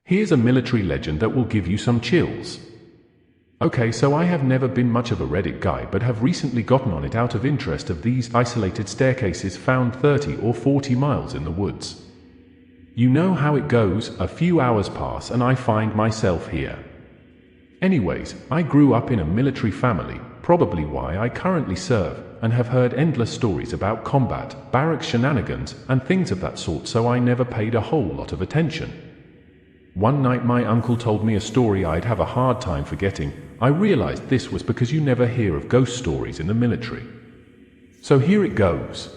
Here's a military legend that will give you some chills. Okay, so I have never been much of a Reddit guy but have recently gotten on it out of interest of these isolated staircases found 30 or 40 miles in the woods. You know how it goes, a few hours pass and I find myself here. Anyways, I grew up in a military family, probably why I currently serve, and have heard endless stories about combat, barracks shenanigans, and things of that sort, so I never paid a whole lot of attention. One night my uncle told me a story I'd have a hard time forgetting. I realized this was because you never hear of ghost stories in the military. So here it goes.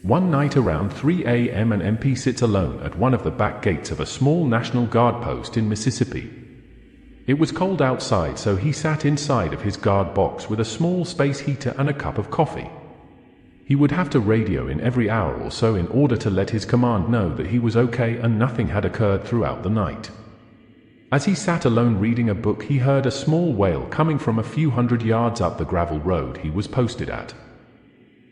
One night around 3 a.m. an MP sits alone at one of the back gates of a small National Guard post in Mississippi. It was cold outside, so he sat inside of his guard box with a small space heater and a cup of coffee. He would have to radio in every hour or so in order to let his command know that he was okay and nothing had occurred throughout the night. As he sat alone reading a book, he heard a small wail coming from a few hundred yards up the gravel road he was posted at.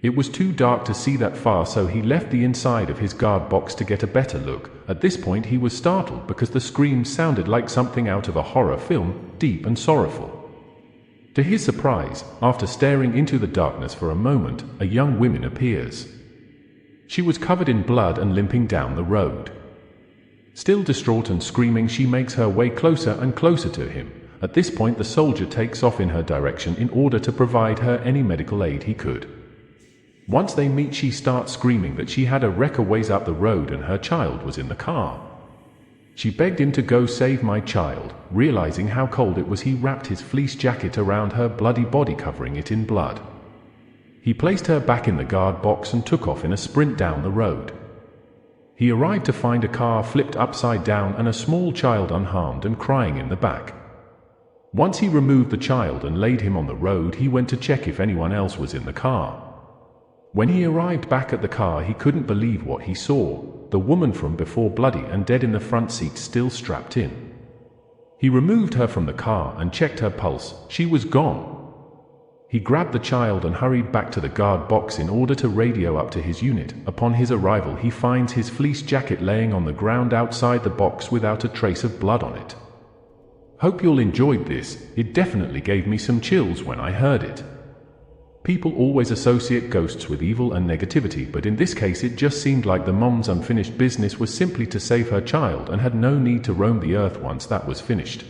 It was too dark to see that far, so he left the inside of his guard box to get a better look. At this point he was startled because the scream sounded like something out of a horror film, deep and sorrowful. To his surprise, after staring into the darkness for a moment, a young woman appears. She was covered in blood and limping down the road. Still distraught and screaming, she makes her way closer and closer to him. At this point the soldier takes off in her direction in order to provide her any medical aid he could. Once they meet, she starts screaming that she had a wreck a ways up the road and her child was in the car. She begged him to go save my child. Realizing how cold it was, he wrapped his fleece jacket around her bloody body, covering it in blood. He placed her back in the guard box and took off in a sprint down the road. He arrived to find a car flipped upside down and a small child unharmed and crying in the back. Once he removed the child and laid him on the road, he went to check if anyone else was in the car. When he arrived back at the car, he couldn't believe what he saw. The woman from before, bloody and dead in the front seat, still strapped in. He removed her from the car and checked her pulse. She was gone. He grabbed the child and hurried back to the guard box in order to radio up to his unit. Upon his arrival, he finds his fleece jacket laying on the ground outside the box without a trace of blood on it. Hope you'll enjoyed this. It definitely gave me some chills when I heard it. People always associate ghosts with evil and negativity, but in this case it just seemed like the mom's unfinished business was simply to save her child and had no need to roam the earth once that was finished.